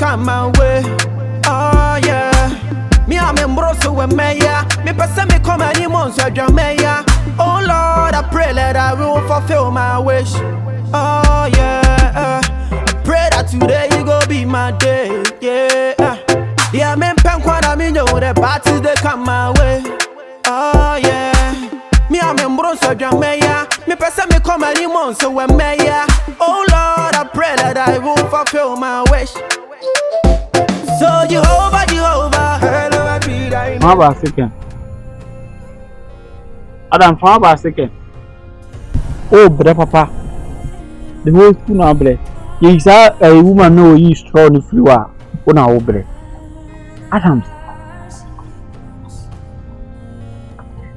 come my way. Oh yeah. Me I'm in Broso with Maya. Me person me come any months with your Maya. Oh Lord, I pray that I will fulfill my wish. Oh yeah. I pray that today you go be my day. Yeah. Yeah, me pen kwana me know the parties they come my way. Oh yeah. Me I'm in Broso with your Maya. Me person me come any months with Maya. Oh Lord, I pray that I will fulfill my wish. So Jehovah, hello, I be thy How about second? Adam, how about second? Oh, brother, papa. The whole school now, brother. You say a woman know you strong if you are. Oh, now, brother. Adams.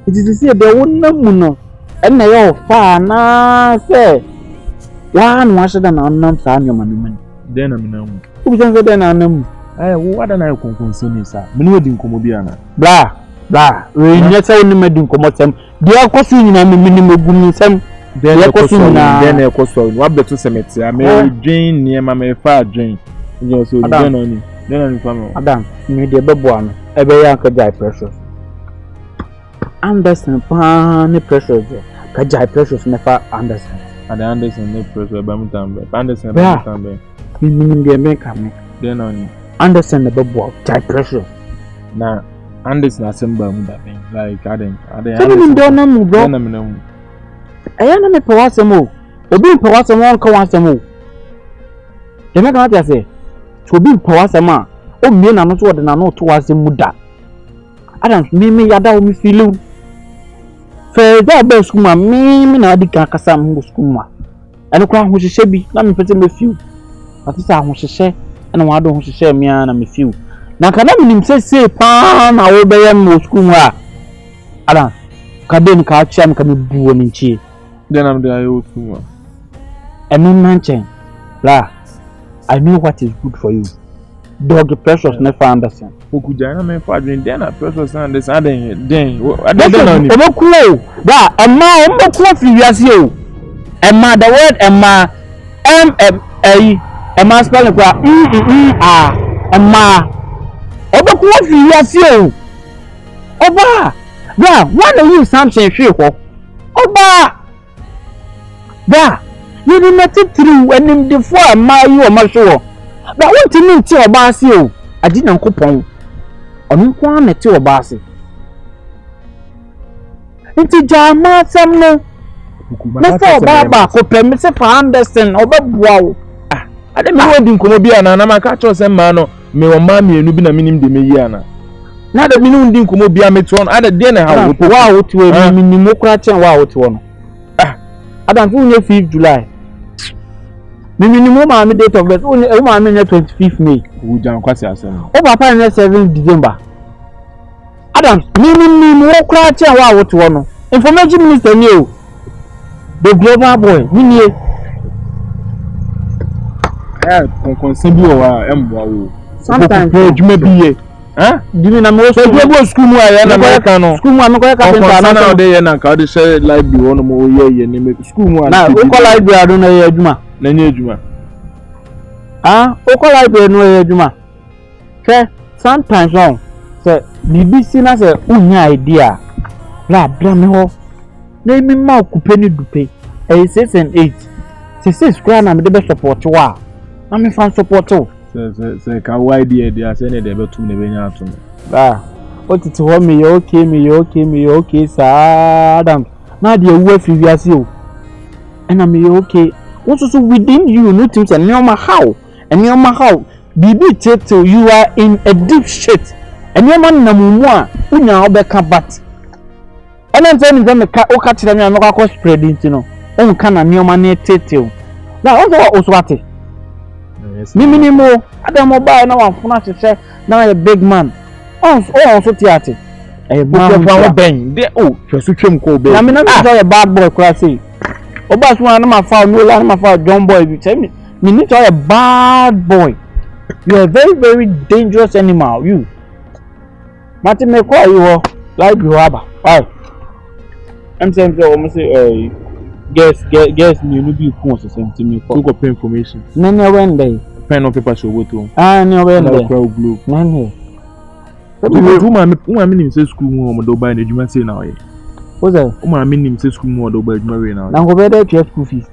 It is to say the woman, and they all far now, say. One was than unknown son, your man. Then I'm no. Who is then unknown? What an I concern, sir. Many Comobiana. Blah, blah. We never say any medicine come out them. They are costing a minimum good some. Then a question, then a question. What better cemetery? I may Jane near my far Jane. You so then only. Then family. Adam, me the baby one. Every young Kajai precious. Anderson, pan precious. Kajai precious never Anderson. And Anderson, no pressure, Bamutambe. Anderson, Bamutambe. Minimum game coming. Then only. Anderson the baby, Kajai precious. Now, Anderson assemble like Adam. Some don't know, bro. I am a Pawasamo. The being Pawasamo, Kawasamo. The matter what I say. To be Pawasama. Oh, me and not what and I know towards the Muda. Adam, me yada me feel. Fair that best schoolma, me na di Kakasam schoolma. And the crown which is shabby, let me put him a few. But this I want to say, and I don't want to share me and a few. Now, can I mean say, Pan, I will be a most schoolma. Adam, Caden Kacham can be born in cheer. Then I'm the old schoolma. And no mention, la. I know what is good for you. Dog precious never understand. Who could I mean for drink then a precious understanding? Then I don't know. That a man, coffee, yes, you. A man, the word Emma MMA spelling a ma. Over coffee, yes, you. Over there, one of you something sure. Over there, you did not take through and in the four my you are my sure. But what to mean to a bassio? I didn't coupon. On one at two bassy. Into Jama some no. Before Baba could permit for Anderson or wow. I didn't know in Comobiana and I'm a catcher and mano. Me or mammy and Nubina minim de Mediana. Not the minimum din Comobia metron at a dinner house. Wow to a minimocrat and wow to one. I don't know 5th July. Minimum date of birth only 25th May. Who down quite as over 7th December. Adams, minimum crat and wow to one. Information Minister new. The global boy, Minnie. I concern you or sometimes you may be. Huh? Do you know most school and American school? I'm going to day and I can't say like be one more year and school. Now, local library, I don't know Juma. Juma. Ah, local library, no Juma. Okay, sometimes wrong. So, BBC has a own idea. La, Bramho. Name me more penny to pay. 6 and 8. 6 grand, I'm the best support. Wow, I'm a fan support too. Say, can idea they are saying they better to me. Ah, what it want me okay, sir. Adam. Now the wife is you. And I'm okay. What's also within you, no things and no matter how. And no matter how. BB till you are in a deep shit. And your man number one, now back but. And I'm telling them, catch them, I'm not spreading, you know. Oh, can a new man till. Now, also what it. Minimo, Adam mobile now I'm to say now a big man. Also theatre. A man bang. Oh, just to trim cold. I mean, I'm a bad boy, classy. Obas one of my found no land, my father, John Boy. You tell me, you need to a bad boy. You are a very, very dangerous animal. You, Martin, may call you like you have. Why? I'm saying, so almost guess, me, you be cool, to me for information. No, when they. pen or paper show go Ah, no, na well, okra glue none. Uma minim say school mu o do buy na adwuma say na oye. What's that? Uma minim say school mu o do buy adwuma we na oye. Now go better to school fees.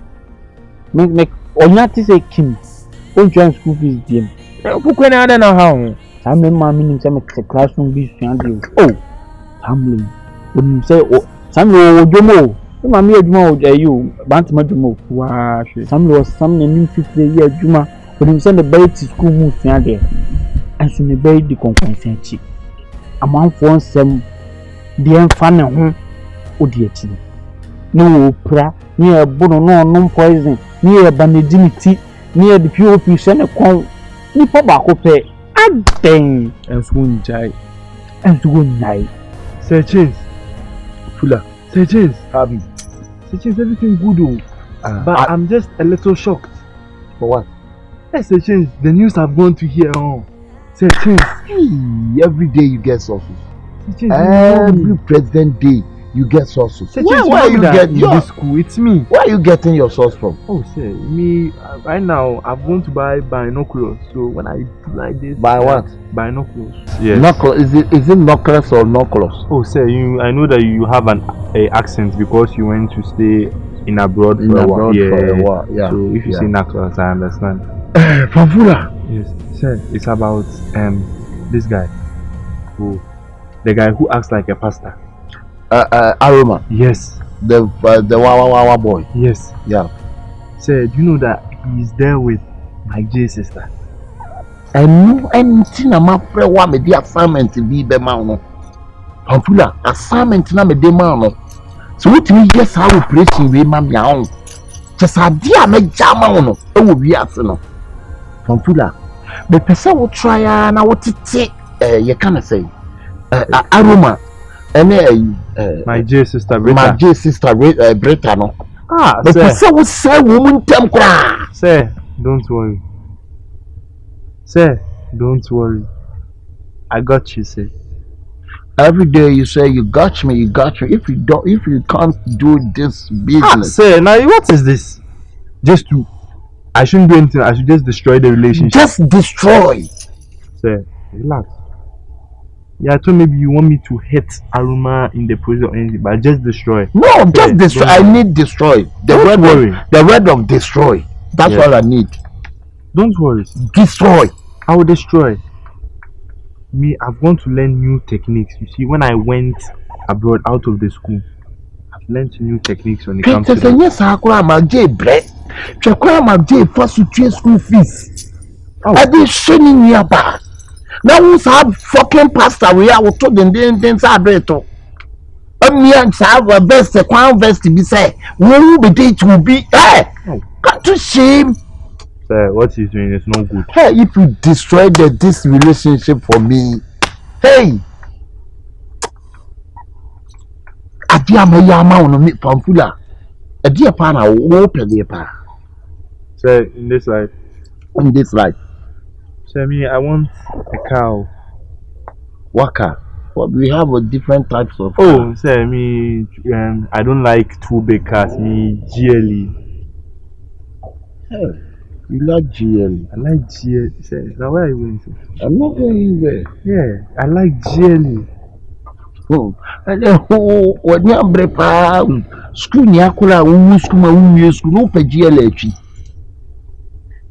Make Onyati say Kim. Don't join school fees game. Opoku na ada na how. Some mammy nim some classroom be standing. Oh, family. When say some Jomo. Mammy Juma you Bantam Jumo. Wow, some was some new 50 year Juma. When you send the baby to school move there. And so me buy the conclusion. Among for some the fan home. Odiati. No pra near bono no poison near banidinity near the POP send a call nipa bako pe aden and swoon jai and to go night say change Fula, say change Abi, say change everything good but I'm just a little shocked for what? yes say change the news I've gone to hear say change Every day you get sources. say change Every president day you get sources. say Where change you get in your this school it's me Where are you getting your source from? oh say me right now I've gone to buy binoculars so when I do like this By what? binoculars yes Knuckles, is it knuckles or knuckles? oh say I know that you have an accent because you went to stay in abroad for a while Yeah. so if you say knuckles I understand Fafula. yes sir it's about this guy the guy who acts like a pastor Aroma, yes the Wawa boy. yes Yeah. sir do you know that he's there with my J sister I know anything I'm afraid what me the assignment be no. Fafula, assignment na me de man. So what me yes how operation we ma me on. Just a dia me jama no. E wo wi ase no. Fafula, the person will try na what it you can say Aroma my J sister my J sister Brita no. The sir person will say woman tem kra. sir don't worry sir don't worry I got you sir Every day you say you got me. If you can't do this business, sir now what is this I shouldn't do anything I should just destroy the relationship just destroy. sir relax yeah I thought maybe you want me to hit Aroma in the process or anything but just destroy No, just destroy. I need destroy. Don't worry. The word of destroy. That's all I need. don't worry Destroy. I will destroy me I've gone to learn new techniques you see when I went abroad out of the school I've learned new techniques when it comes to that. Yes, I call my J bread. Chakwa my J first to pay school fees. I did shiny nearby. Now we have fucking pastor we are told them things are better. Me and have a vest, a crown vest to be said. When the date will be got to shame. Sir, what he's doing is no good. Hey, if you destroy this relationship for me, hey, Adia Mayama on me Pampula. A dear pana, open the pa. Sir, in this life. In this life. Sir, me, I want a cow. Waka. But we have a different types of oh, sir, me, I don't like two big cars. Me, GLE. Hey, you like GLE? I like GLE. Sir, now where are you going to? I'm not going there. Yeah, I like GLE. Oh, and then what you are prepared? School Niakula, who school, no pay GLE.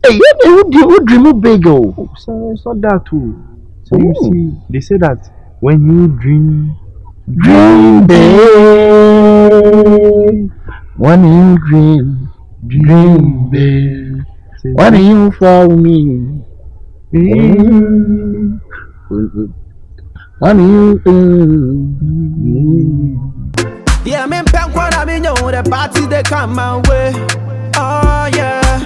Hey, you dream big? Oh, sir, it's not that too. So you see, they say that when you dream big. When you dream big. When you follow me, when you yeah, me pen when I mean you the party they come my way. Oh yeah,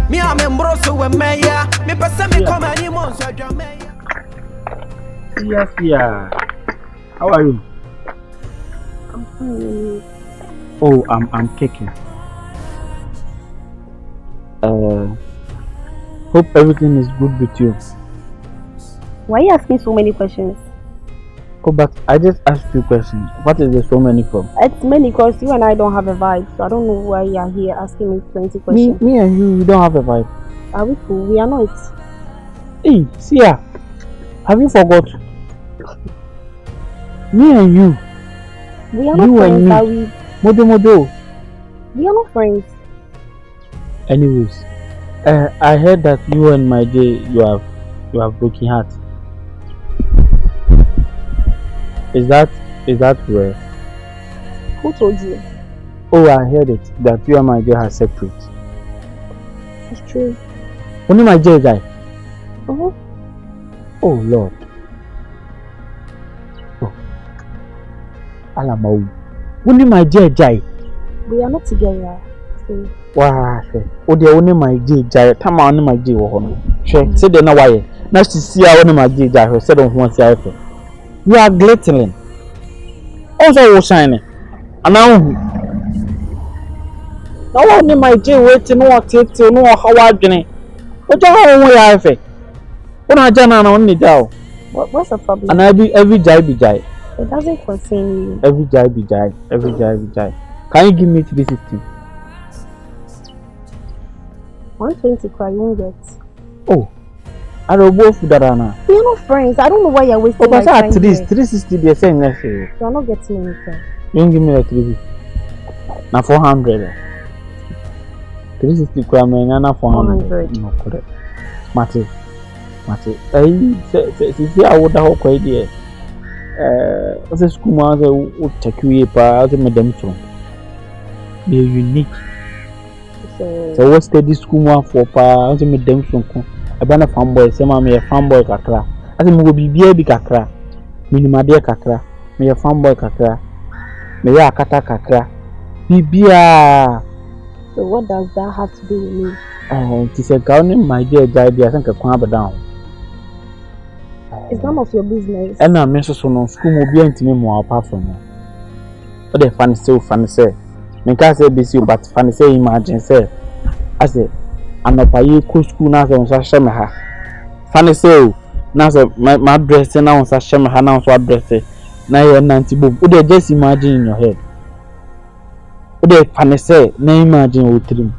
me I'm in broso with me yeah. Me person me come any months I jam me. Yes, yeah. How are you? I'm fine. Oh, I'm kicking. Hope everything is good with you. Why are you asking so many questions? Oh, but I just asked you questions. What is there so many from? It's many because you and I don't have a vibe, so I don't know why you are here asking me 20 questions. Me and you don't have a vibe. Are we cool? We are not. Hey, Seer, have you forgot? Me and you. We are You not and friends, me. are we? Modo. We are not friends. Anyways, I heard that you and my J, you have broken heart. Is that rare? Who told you? Oh, I heard it that you and my J are separate. It's true. Only my J guy. Uh-huh. Oh Lord. Oh. Alamau. Only my J guy. We are not together. So. Wow. Oh, the only my J guy. Tama only my J wo. She say the na why. Na she see only my J guy. She said don't want to see. You are glittering. Also you shining. And now only my J waiting no take no how adwene. What you want ya fe? Una jana na onni jao. What's the problem? And every jai be jai. It doesn't concern you. Every jai be jai. Every jai be jai. Can you give me 360? 120 cry, you won't get. Oh, I don't go for that now. We are not friends. I don't know why you're wasting my But time. at least 360 they say next year. You are not getting anything. You don't give me a 350. Now 400. 360 cry me na 400. No correct. Mate. See I would have quite there. As a school man, would take you as a madam too. They're unique. So what's the school man for pa as a madam too? A banner fanboy, some are a fanboy kakra. As a movie be kakra. Minimadia kakra. Me a fanboy kakra. Me a kata kakra. Bibia. So what does that have to do with me? It is a government my dear idea. I think I can't down. It's none of your business. And I'm Mrs. Sono school will be intimate more apart from me. But the funny say. Me can't say busy, but funny say imagine say. I say, I'm not paying cool school now on such a ha. Funny say, now my dress now on such a ha now so dress. Now you're 90 book. Would you just imagine in your head? Would you funny say, now imagine with him?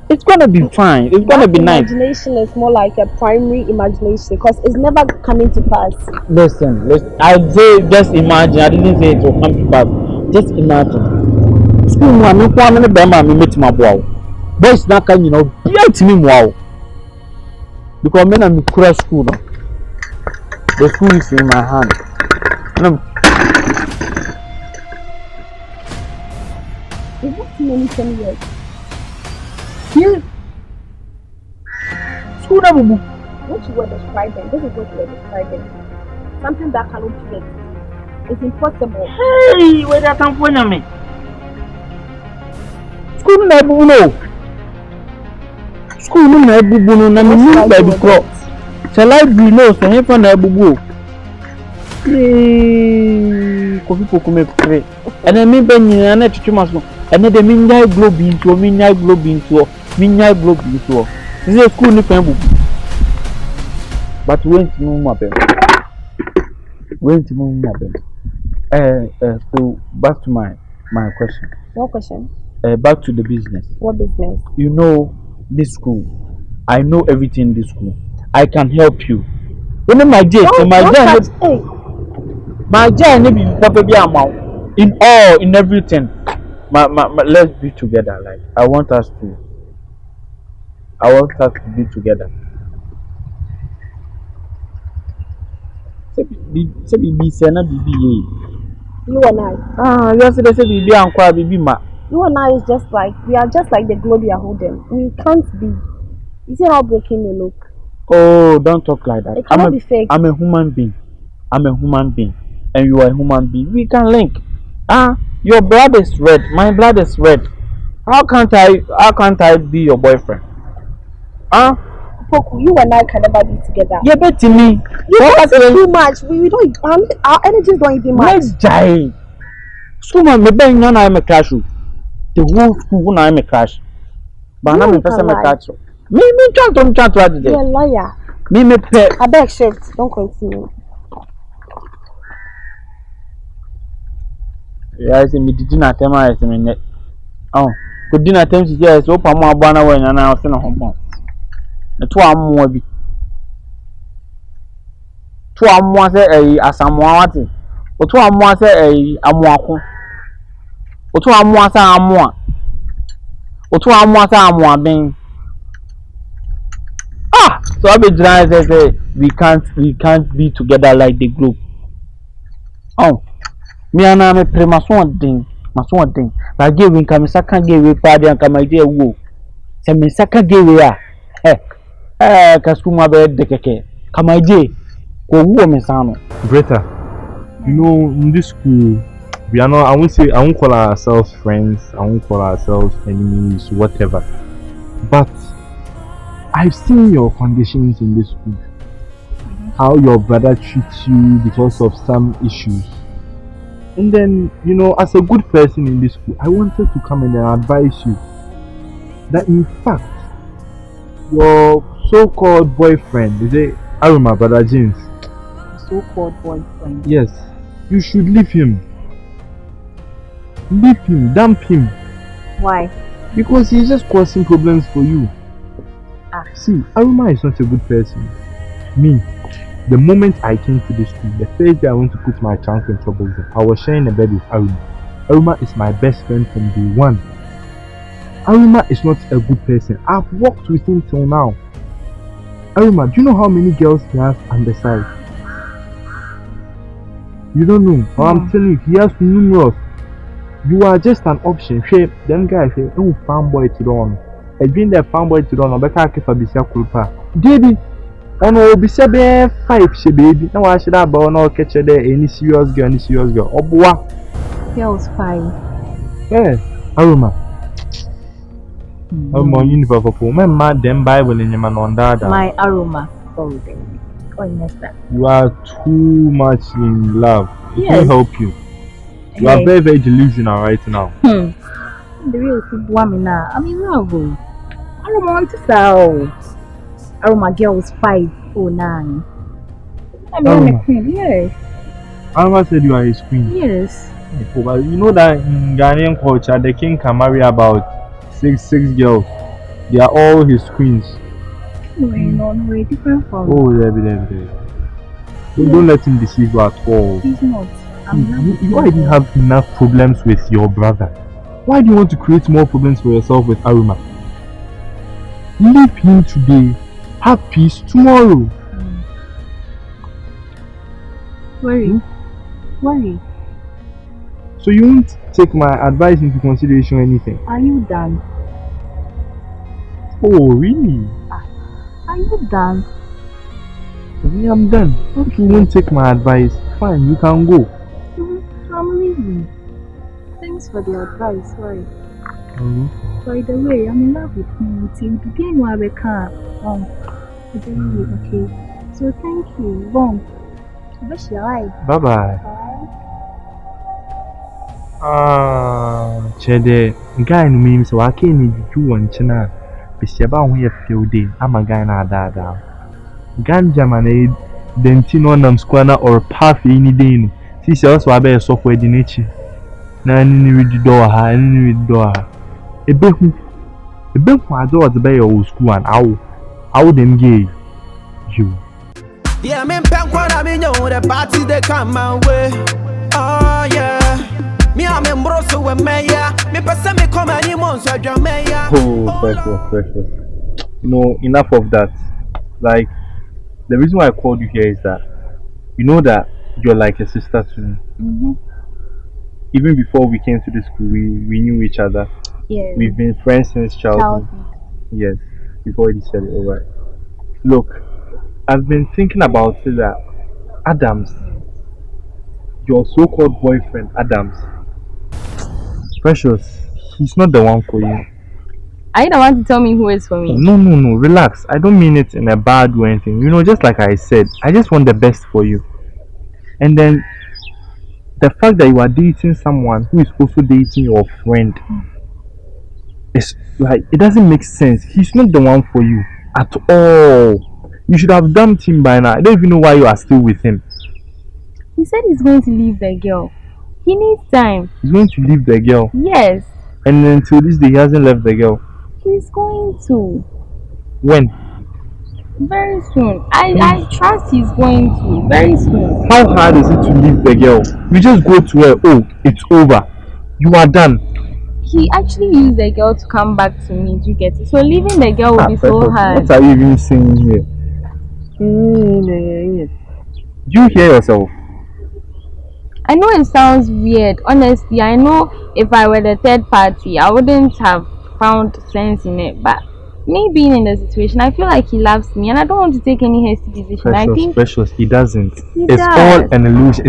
It's gonna be fine. It's gonna be nice. Imagination is more like a primary imagination because it's never coming to pass. Listen. I say just imagine. I didn't say it will come to pass. Just imagine. School one, me kwa me bema me meet my boy. Boys na kan you know, beat me wow. Because me na me kura school no. The school is in my hand. No. Is that too many 10 years? Here. School na bubu. What you were describing, this is what you were describing. Something that cannot be fixed. It's impossible. Hey, where that time for me? School na bubu no. School na bubu no na me new baby cross. Shall I be no so here for na bubu? Kofi poku me pray. And then me ben nyina na tutu maso. And then me nyai globe into me nyai globe into. This is a school ni pen bubu. But went to my bed. So back to my question. What question? Back to the business. What business? You know this school. I know everything in this school. I can help you. Only my J, my J, in all, in everything. Let's be together. Like I want us to be together. Say BB, say na BB. You and I. Yes, they say BB and kwa BB ma. You and I is just like, we are just like the globe you are holding. We can't be. You see how broken you look? Oh, don't talk like that. It cannot be fake. I'm a human being. And you are a human being. We can link. Your blood is red. My blood is red. How can't I be your boyfriend? Opoku, you and I can never be together. Yeah, bet me. You guys are too much. We don't. Our energies don't even match. Let's die. School man, me ben na I'm a crash. The whole school na I'm a crash. But now me person me crash. Me chat what today. You're a liar. Me pay. I beg shift. Don't continue. Yeah, I say me did not tell my me. Oh, could dinner time to yes, open more banner when I was in a home. to amoa bi. To amoa say asamoa wate. O to amoa say amoako. O to amoa say amoa. O to amoa say amoa ben. Ah, so I be trying to say we can't be together like the group. Oh, me and I me pre maso thing. But give we come second give we party and come idea wo. Say me second give we kasuma be de keke. Come idea ko wo me sano. Greta, you know, in this school, we are not, I won't call ourselves friends, I won't call ourselves enemies, whatever. But I've seen your conditions in this school. How your brother treats you because of some issues. And then, you know, as a good person in this school, I wanted to come and advise you that in fact, your so-called boyfriend, is it Aroma, brother James? So-called boyfriend. Yes, you should leave him. Leave him, dump him. Why? Because he's just causing problems for you. See, Aroma is not a good person. Me, the moment I came to this school, the first day I went to put my trunk in trouble, I was sharing a bed with Aroma. Aroma is my best friend from day one. Aroma is not a good person. I've worked with him till now. Aroma, do you know how many girls he has on the side? You don't know. But I'm telling you, he has numerous. You are just an option. Shape, them guys say, oh, fanboy to run. I've been there, fanboy to run. But I can't keep a bisha kulpa. Baby, on will be 5 she baby. Now I should have no catch there any serious girl. Oh, boy. Girls 5. Yeah, Aroma. Aroma, you never go. My mad them Bible in your man on that. My Aroma. Oh, baby. Oh, yes, that. You are too much in love. It Yes. will help you. You are very, very delusional right now. The real woman now. I'm in love. I don't want to sell. Aroma girls 509. I'm Aroma. a queen. Yes. Aroma said you are his queen. Yes. But you know that in Ghanaian culture, the king can marry about six girls. They are all his queens. No, we're different from. Oh, there. Don't let him deceive you at all. He's not. You already have enough problems with your brother. Why do you want to create more problems for yourself with Aroma? Leave him today. Have peace tomorrow. Worry. So you won't take my advice into consideration or anything? Are you done? Oh, really? Are you done? Yeah, I'm done. If you won't take my advice, fine, you can go. I'm leaving. Thanks for the advice. Sorry. By the way, I'm in love with him. To begin with, I can't. Okay. So thank you. Bon. Bye bye. Chede, guy no mean so I can't need you one china. Bishaba we a few day. I'm a guy na dada. Ganja man, dentino nam squana or path any day. See, also I bear software in nature. Nani with the door, any with door. A big my door to buy your school and I wouldn't gay you. Yeah, me pen kwa na me know the party they come my way. Oh yeah. Me am embroso we meya. Me pesa me come any months with your meya. Oh, precious. No, enough of that. Like, the reason why I called you here is that you know that you're like a sister to me. Even before we came to the school, we knew each other. Yes. We've been friends since childhood. Yes, you've already said it, alright. Look, I've been thinking about it that Adams, your so-called boyfriend Adams, Precious, he's not the one for you. Are you the one to tell me who is for me? No, relax. I don't mean it in a bad way or anything. You know, just like I said, I just want the best for you. And then, the fact that you are dating someone who is also dating your friend, it's like, it doesn't make sense. He's not the one for you at all. You should have dumped him by now. I don't even know why you are still with him. He said he's going to leave the girl. He needs time. He's going to leave the girl. Yes. And until this day, he hasn't left the girl. He's going to. When? Very soon. I trust he's going to. Very soon. How hard is it to leave the girl? You just go to her, oh, it's over. You are done. He actually used the girl to come back to me. Do you get it? So leaving the girl would be so Precious, hard. what are you even saying here? You hear yourself? I know it sounds weird. Honestly, I know if I were the third party, I wouldn't have found sense in it. But me being in the situation, I feel like he loves me, and I don't want to take any hasty decision. I think Precious, he doesn't. he It's all does. an illusion.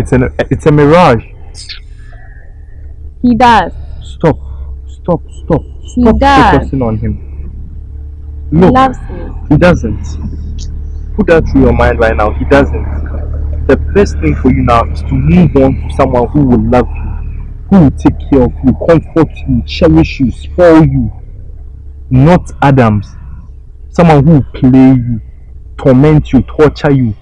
It's a mirage. He does. Stop. Stop He does. focusing on him. He Look, loves me. he doesn't. Put that through your mind right now. He doesn't. The best thing for you now is to move on to someone who will love you, who will take care of you, comfort you, cherish you, spoil you. Not Adams. Someone who will play you, torment you, torture you.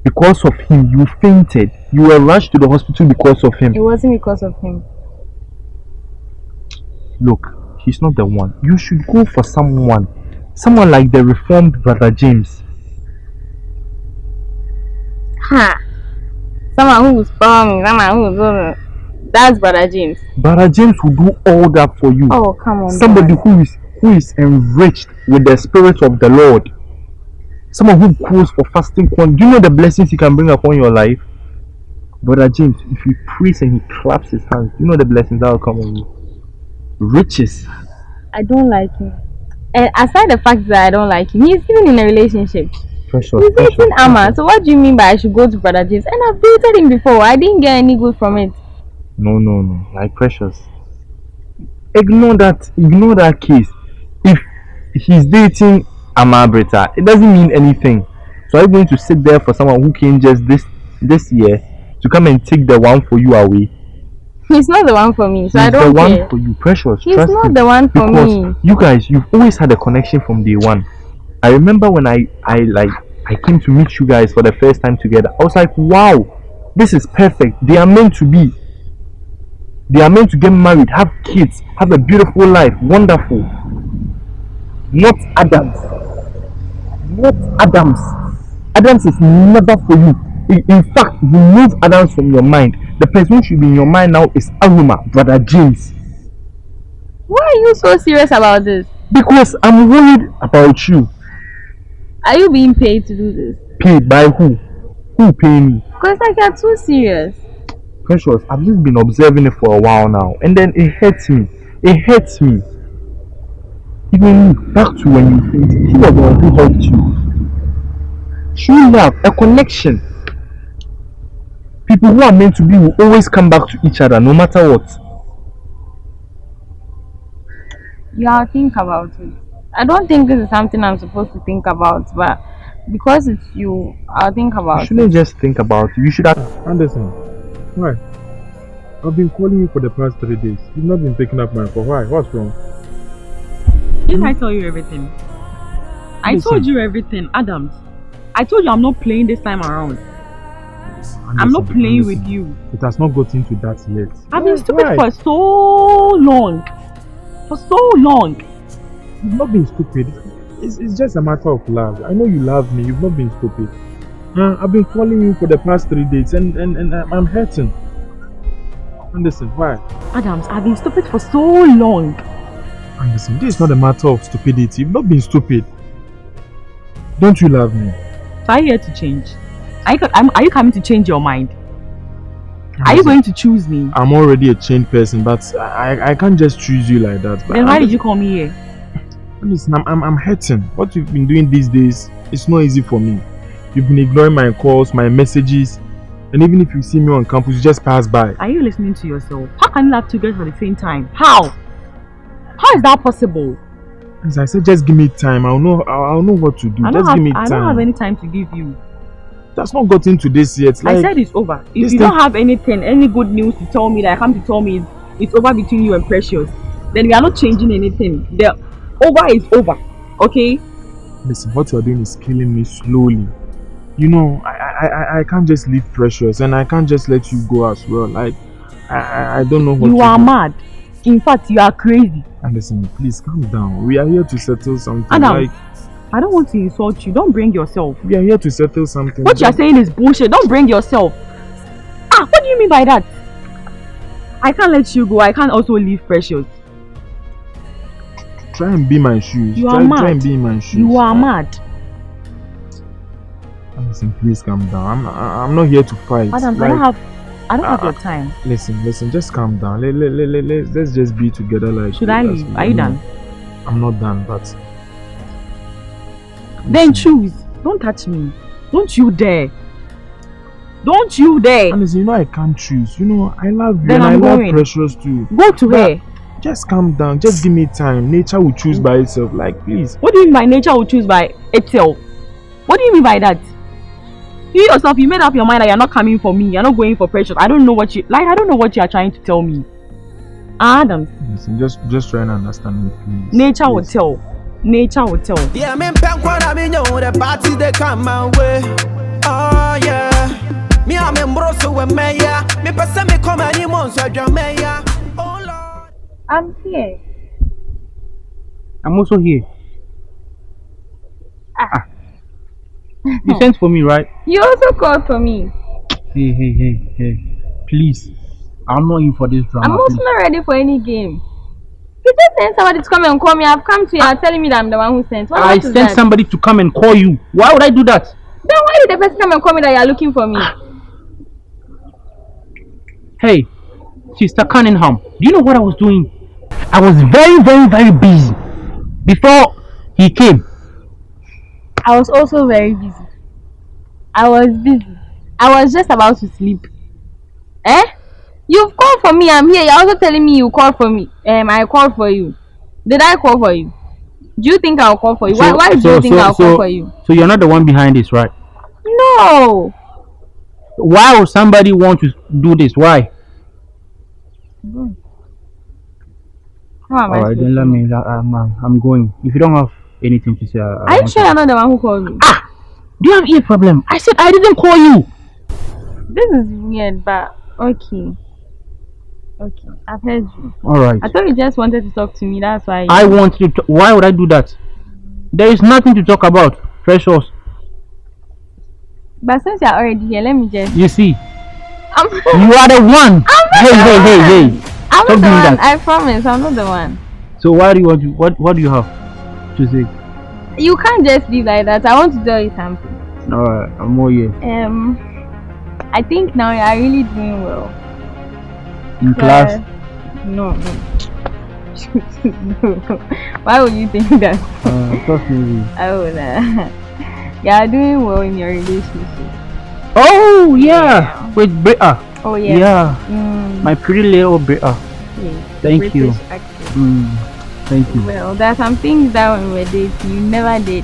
Because of him, you fainted. You were rushed to the hospital because of him. It wasn't because of him. Look, he's not the one. You should go for someone like the reformed brother James. Ha! Someone who will spoil me. Someone who will. That's Brother James. Brother James will do all that for you. Oh, come on. Somebody Dad. who is enriched with the spirit of the Lord. Someone who goes for fasting. Do you know the blessings he can bring upon your life? Brother James, if he prays and he claps his hands, you know the blessings that will come on you. Riches. I don't like him. And aside the fact that I don't like him, he's even in a relationship. Precious. He's dating Amma. So what do you mean by I should go to Brother James? And I've dated him before. I didn't get any good from it. No. Like Precious. Ignore that case. If he's dating Amabrita, it doesn't mean anything. So are you going to sit there for someone who came just this year to come and take the one for you away? He's not the one for me, so He's I don't the care. one for you, Precious. He's trust not me. the one for Because me. you guys, you've always had a connection from day one. I remember when I came to meet you guys for the first time together. I was like, wow, this is perfect. They are meant to be. They are meant to get married, have kids, have a beautiful life, wonderful. Not Adams. Not Adams. Adams is never for you. In fact, remove Adams from your mind. The person who should be in your mind now is Aroma, Brother James. Why are you so serious about this? Because I'm worried about you. Are you being paid to do this? Paid by who? Who pay me? Because like you're too serious. Precious, I've just been observing it for a while now, and then it hurts me. It hurts me. Even back to when you fainted, he was the one who helped you. True love, a connection. People who are meant to be will always come back to each other, no matter what. Yeah, I'll think about it. I don't think this is something I'm supposed to think about, but because it's you, I'll think You about shouldn't it. just think about it. You should have. Anderson, why? I've been calling you for the past 3 days. You've not been picking up my call. Why? What's wrong? Didn't I tell you everything? I told you everything, Adams. I told you I'm not playing this time around. I'm not playing with you. It has not gotten to that yet. I've been stupid Why? for so long. For so long. You've not been stupid. It's just a matter of love. I know you love me. You've not been stupid. I've been calling you for the past 3 days and I'm hurting. Anderson, why? Adams, I've been stupid for so long. Anderson, this is not a matter of stupidity. You've not been stupid. Don't you love me? So are you here to change? Are you coming to change your mind? Are you Anderson, going to choose me? I'm already a changed person, but I can't just choose you like that. But Then why did you call me here? Listen, I'm hurting. What you've been doing these days, it's not easy for me. You've been ignoring my calls, my messages, and even if you see me on campus, you just pass by. Are you listening to yourself? How can you have two girls at the same time? How? How is that possible? As I said, just give me time. I'll know what to do. Just give me I time. don't have any time to give you. That's not gotten to this yet. I said it's over. If this you don't have anything, any good news to tell me that I come to tell me it's over between you and Precious, then we are not changing anything. The over is over. Okay? Listen, what you're doing is killing me slowly. You know, I can't just leave Precious and I can't just let you go as well. Like, I don't know what You to are do. mad. In fact, you are crazy. And listen, please calm down. We are here to settle something. Adam, Like, I don't want to insult you. Don't bring yourself. We are here to settle something. What you're saying is bullshit. Don't bring yourself. Ah, what do you mean by that? I can't let you go. I can't also leave Precious. Try and be my shoes. You are mad. Try and be in my shoes. You are mad. Listen, please calm down. I'm not here to fight. Adam, like, I don't have your time. Listen, just calm down. Let's just be together like. Should I leave? Are you done? I'm not done, but. Then choose. Don't touch me. Don't you dare. Don't you dare. And listen, I can't choose. I love you then and I love going. Precious too. Go to her. Just calm down. Just give me time. Nature will choose by itself. Like, please. What do you mean by nature will choose by itself? What do you mean by that? You yourself, you made up your mind that you're not coming for me. You're not going for Precious. I don't know what you are trying to tell me. Adam. Listen, just try and understand me, please. Nature will tell. Nature will tell. Yeah, me pen kwa na me nyo the party they come my way. Oh yeah. Me am embroso we me ya. Me pesa me come any months so drum me ya. Oh Lord. I'm here. I'm also here. You sent for me, right? You also called for me. Hey. Please. I'm not in for this drama. I'm also not ready for any game. You just sent somebody to come and call me. I've come to you. You're telling me that I'm the one who sent. I sent somebody to come and call you. Why would I do that? Then why did the person come and call me that you're looking for me? Hey, Sister Cunningham, do you know what I was doing? I was very busy before he came. I was also very busy. I was busy. I was just about to sleep. You've called for me. I'm here. You're also telling me you called for me. I called for you. Did I call for you? Do you think I'll call for you? Why do you think I'll call for you? So you're not the one behind this, right? No. Why would somebody want to do this? Why? Alright, then let me. I'm going. If you don't have anything to say, are you sure you're not the one who called me? Do you have ear problem? I said I didn't call you. This is weird, but okay. Okay, I've heard you. Alright. I thought you just wanted to talk to me. That's why. I wanted to. Why would I do that? There is nothing to talk about. Precious. But since you're already here, let me just. You see, you are the one. Hey. I'm not the one. I promise, I'm not the one. So why do you want to? What do you have to say? You can't just leave like that. I want to tell you something. Alright, I'm more here. I think now you are really doing well. In class? No. No. Why would you think that? Trust me. I would. You are doing well in your relationship. Oh yeah, with Brea. Oh yeah. Yeah. My pretty little Brea. Yes. Thank you. Thank you. Well, there are some things that when we were dating you never did,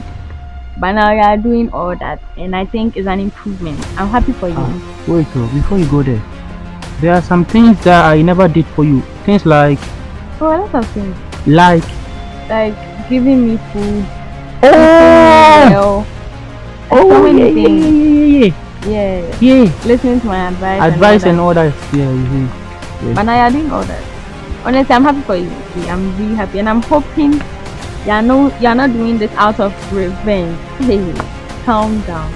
but now you are doing all that, and I think it's an improvement. I'm happy for you. Wait, before you go there are some things that I never did for you. Things like. Oh, a lot of things. Like giving me food. Oh. So many things. Yeah. Listening to my advice. Advice and all that. Yeah. But now you're doing all that. Honestly, I'm happy for you. I'm really happy, and I'm hoping you're not doing this out of revenge. Hey, calm down.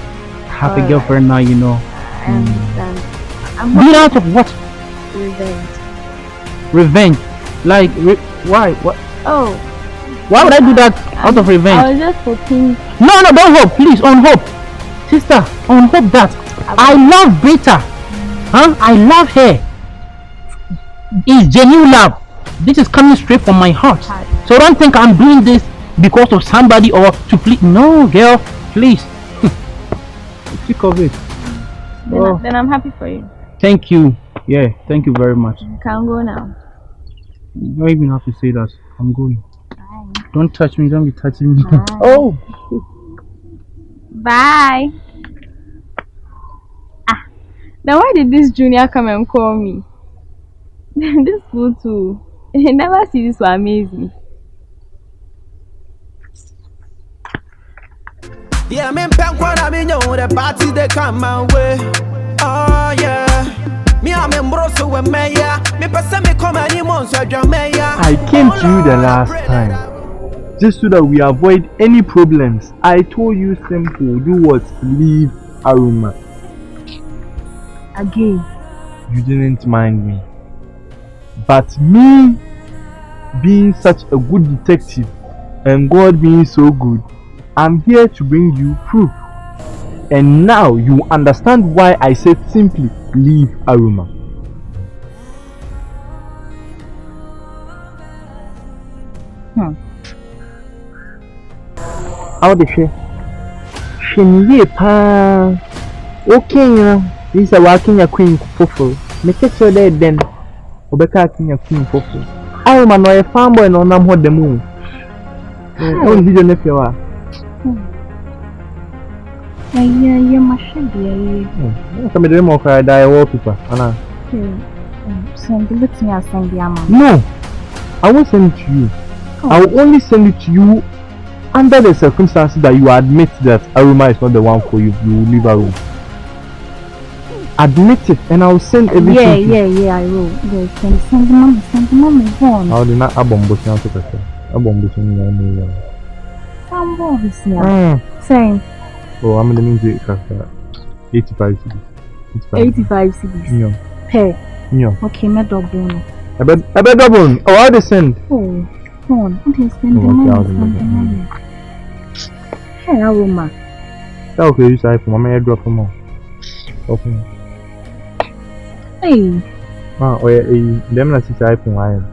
Have a girlfriend now, you know. I understand. Doing out of what? Revenge. Like why? What? Oh. Why would I do that out of revenge? I was just hoping. No, don't hope, please. On hope, sister. On hope that I love Beta. I love her. It's genuine love. This is coming straight from my heart. So don't think I'm doing this because of somebody or to please. No, girl, please. Sick of it. Then I'm happy for you. Thank you. Yeah, thank you very much. You can go now. You don't even have to say that. I'm going. Bye. Don't touch me. Don't be touching me. Bye. Oh. Bye. Now why did this junior come and call me? This fool too. I never see this to amaze me. Yeah, me pen kwa na me nyo the party they come my way. Oh yeah. Me am embroso we me ya. Me pesa me come any months so drum me ya. I came to you the last time. just so that we avoid any problems. I told you simple. Do what? Leave Aroma. Again. You didn't mind me. But me being such a good detective and God being so good, I'm here to bring you proof. And now you understand why I said simply leave Aroma. How the share? Shiny pa. Okay, this is working your queen fufu. Make it sure that then Obeka king your queen fufu. I am a farm boy no nam hold the moon. Oh, did you nephew? Yeah, machine. Yeah. Come to more cry die wallpaper. Anna. Send me a No, I won't send it to you. I will only send it to you under the circumstances that you admit that Aroma is not the one for you. You will leave Aroma. Admit it, and I will send everything. Yeah, I will. Yes, send the money, phone. I will not abomb to say. Abomb to me. I'm boys now. Same. Oh, I'm going to need 85 cities. 85 cities. Yeah. Hey. Yeah. Okay, my double. I bet double. Oh, how they send? Oh, phone. Okay, send the money. Hey, Aroma. Okay, you say for my drop for more. Okay. Hey. Ah, oh yeah, them na say iPhone wire.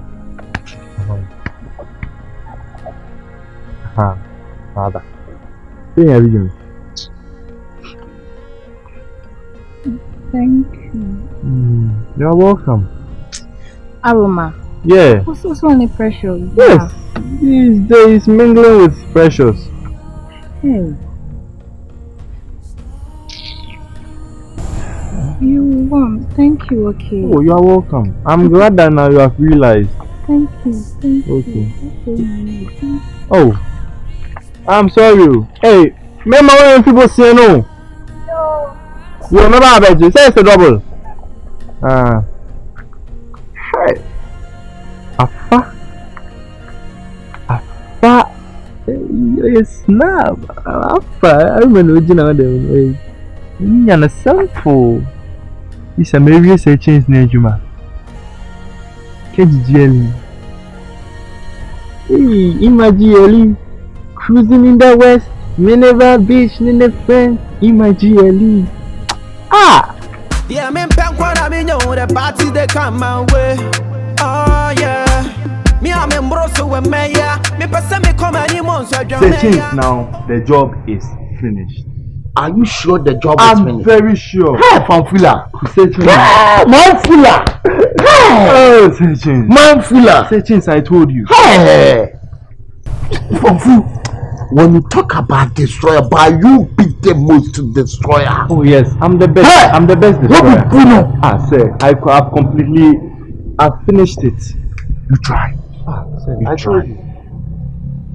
Aha. Nada. Tem a video. Thank you. You're welcome. Aroma. Yeah. What's only precious? Yes. These days mingling with Precious. Hey. You want? Thank you. Okay. Oh, you are welcome. I'm glad that now you have realized. Thank you. Okay. Okay. Oh, I'm sorry. Hey, remember when people say no? No. You remember about you? Say it's a double. Hey. Afa. Snap. Afa. I remember you know them. You understand for. It's a Mary searching Nejuma. KGL. Hey, imagine cruising in the west, Minerva Beach, Nene friend, imagine. Ah! Yeah, me pen kwa me know the parties they come my way. Oh yeah. Me am embroso with me yeah. Me person me come any months so Searching now, the job is finished. Are you sure the job is I'm finished? very sure. Hey, Fanfula. Searching. Hey, Manfula. Hey. Oh, searching. Manfula. Searching, I told you. Hey. Fanfu. When you talk about destroyer, but you be the most destroyer. Oh yes, I'm the best. Hey. I'm the best What destroyer. be Bruno? Sir, I've finished it. You try. Sir, You I try. told you.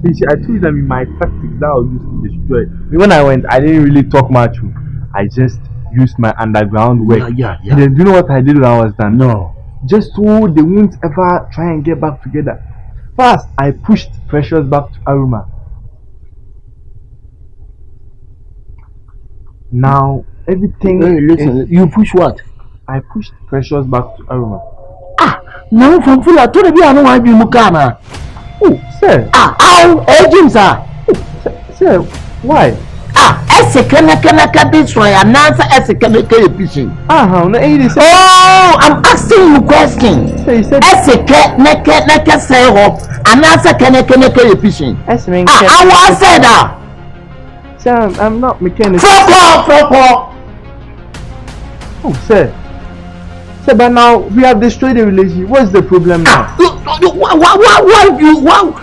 See, I told you that in my tactics that I was used to destroy. When I went, I didn't really talk much. I just used my underground work. Yeah. And then, do you know what I did when I was done? No. Just so they won't ever try and get back together. First, I pushed Precious back to Aroma. Now, everything. Hey, listen, you push what? I pushed Precious back to Aroma. Now Fanfula, to the be anu wan bi mukana. Oh, sir. James Sir, why? Ese kana destroyer, nansa ese kana episin. No, Oh, I'm asking you question. Sir, you said. Ese neke say ho, anansa kana episin. I said that. Sir, I'm not mechanic. Foko. Oh, sir. Sir, but now we have destroyed the relationship. What's the problem now?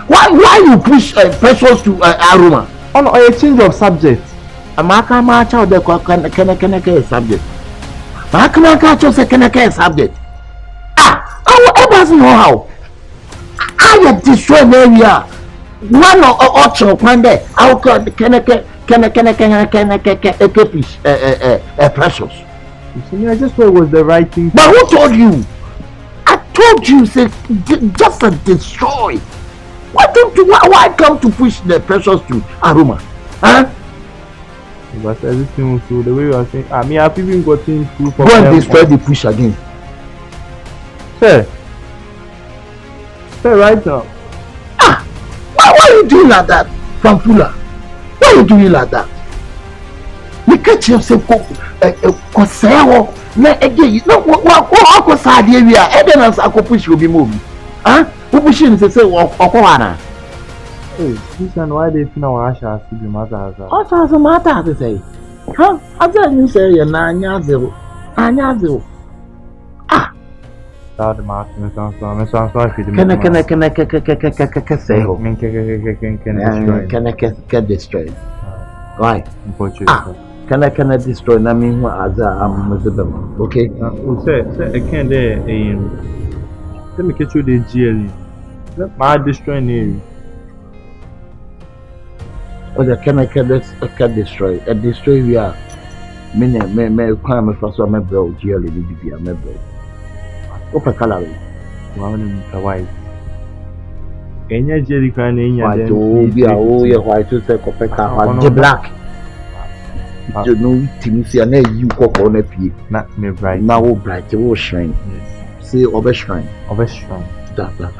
Why you push Precious to Aroma? On a change of subject. Amaka macha de kana subject. Amaka chose kana subject. I doesn't know how. I have destroyed area. One or ocho kwande. I can Precious. I just thought it was the right thing. But who told you? I told you, say just a destroy. Why come to push the pressures to Aroma? Huh? But everything so the way you are saying, I mean, I've even gotten proof of Go and destroy the push again. Sir, right now. Why are you doing like that, Pampula? Why are you doing like that? We catch yourself, Coseo. No, again, no, what was sad area? Evidence I could push will be moving. Huh? Who pushing to say, Okwana? Hey, listen, why they think our Asha to be matter? What does the matter to say? Huh? I tell you, say, you're Nanya. Start the mark, I'm sorry for the can destroy. Why? Can I destroy? I mean, as I'm okay. Say, I can't there. Let me catch you the GLE. My destroying you. Okay, can destroy? A destroy we are. Me crime for so my bro, GLE, be a member. Open color. One white. Any jelly can in your white to say copper black. You know, Timothy, and you cock on a pea. Not me bright. Now, bright, you will shrine. Say, over shrine. That's That's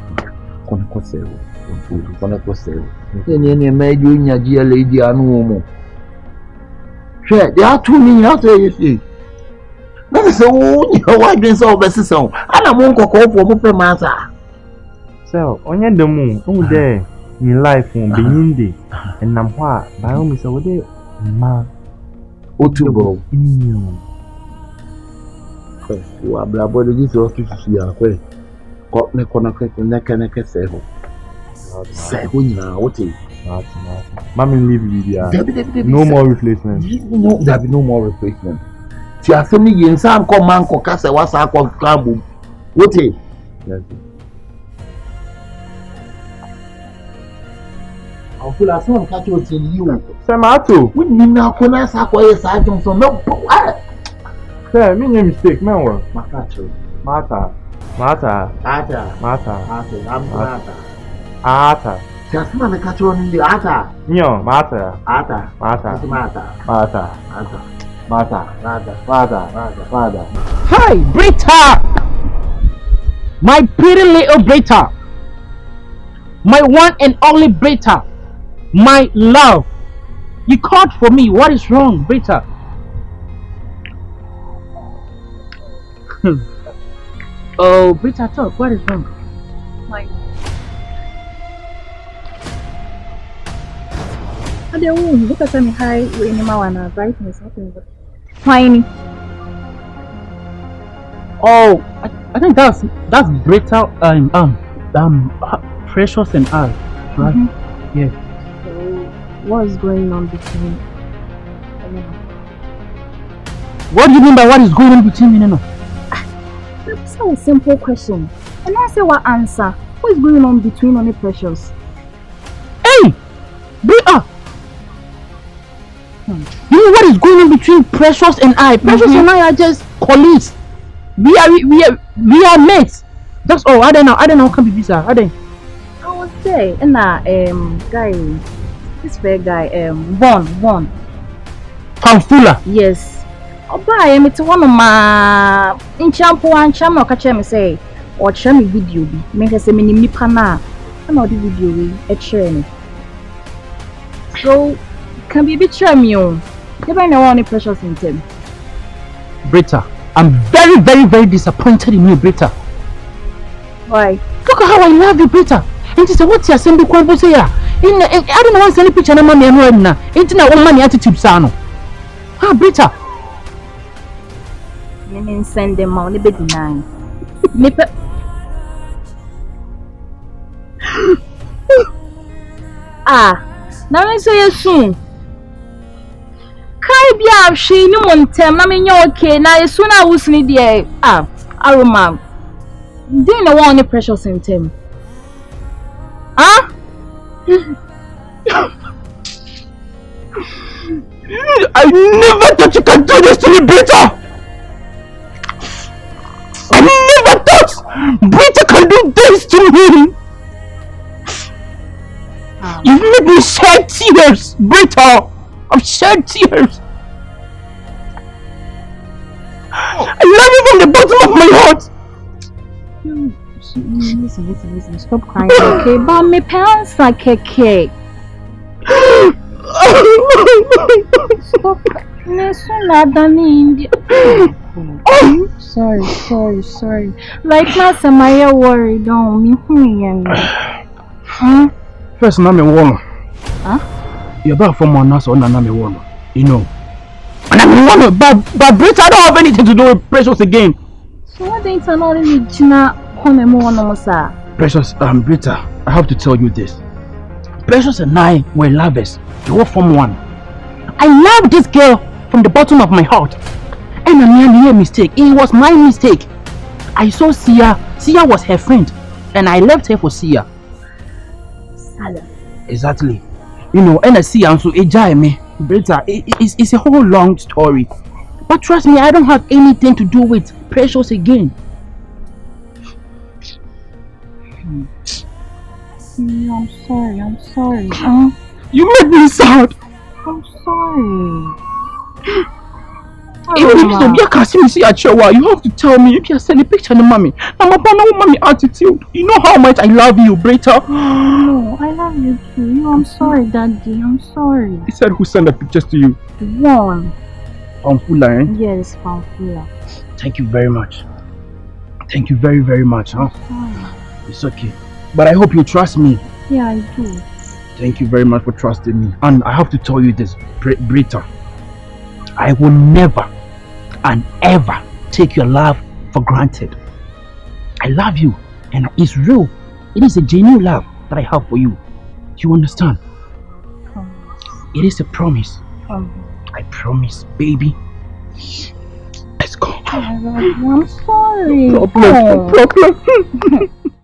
Conocosel. Conocosel. Any made you in your dear lady and woman. Sure, there are 2 million, you see. That is so why doing so best song. And I won't call for Mupe Massa. So, on the moon, oh, there in life won't be Indi and Namwa, by all means, over there, ma. Otubo. You are blabber, this office is your way. Got me connected, say, when you are what is. Mammy, leave you. No more replacement. No, there be no more replacement. See, I say me in some command cocasa was a clambu. What is? I'll pull a son catch you till you. Samato. We need now Conas acquire Sergeant from no. Sir, me mistake, man. Macacho. Mata. Just man, the catch on the Ata. No, Mata. Hi, Brita! My pretty little Brita! My one and only Brita! My love! You called for me. What is wrong, Brita? Oh, Brita, talk. What is wrong? Look at me high in my brightness. Tiny. Oh, I think that's Brita Precious and I, right? Yeah. So, what is going on between? What do you mean by what is going on between me and you? That's a simple question. And I say what answer? What is going on between only Precious? Hey! Brita! You know what is going on between Precious and I? Precious and I are just colleagues. We are mates. That's all. I don't know. Come be visa. I was there, and guy, this fair guy, Von. Pamphula. Yes. Oba, I'm to one of my in champo and cham no catch me say, or show me video bi. Make us say me ni pana. I know the video we a train. So can be a bit share me on. Never know any Precious in them. Brita, I'm very, very, very disappointed in you, Brita. Why? Look at how I love you, Brita. And she said, what's your simple conversation? I don't know what's any picture of money and now. Ain't no money attitude, Sano. Ah, Brita. Let send them out a bit nine. Now I say you soon. Kai bia she no montem na me nya okay na esu na wusni de Aroma dey na one Precious in tem I never thought you could do this to me, Brita. I never thought Brita can do this to me. tears, Brita. I've shed tears. I love you from the bottom of my heart. Listen. Stop crying, okay? But my parents are okay. Stop. Sorry. Like last time I worried on me. First, I'm a woman. Huh? You're back from one house or I'm a woman. You know. And I'm a woman, but Brita, I don't have anything to do with Precious again. So what they tell me, Gina, Precious, Brita, I have to tell you this. Precious and I were lovers. We were from one. I love this girl from the bottom of my heart. And I made a mistake. It was my mistake. I saw Seer. Seer was her friend. And I left her for Seer. Exactly. You know, and I see and so me. Brita, it's a whole long story. But trust me, I don't have anything to do with Precious again. I'm sorry. You made me sad. I'm sorry. Even if you can't see me see a shower, you have to tell me if you send a picture to mommy. I'm a mommy attitude. You know how much I love you, Brita. No, I love you too. I'm sorry, Daddy. I'm sorry. He said who sent the pictures to you? One. Pampula, eh? Yes, Pampula. Thank you very much. Thank you very, very much, huh? Sorry. It's okay. But I hope you trust me. Yeah, I do. Thank you very much for trusting me. And I have to tell you this, Brita. I will never and ever take your love for granted. I love you, and it's real. It is a genuine love that I have for you. You understand? It is a promise. I promise, baby. Let's go. I love you. I'm sorry. No problem.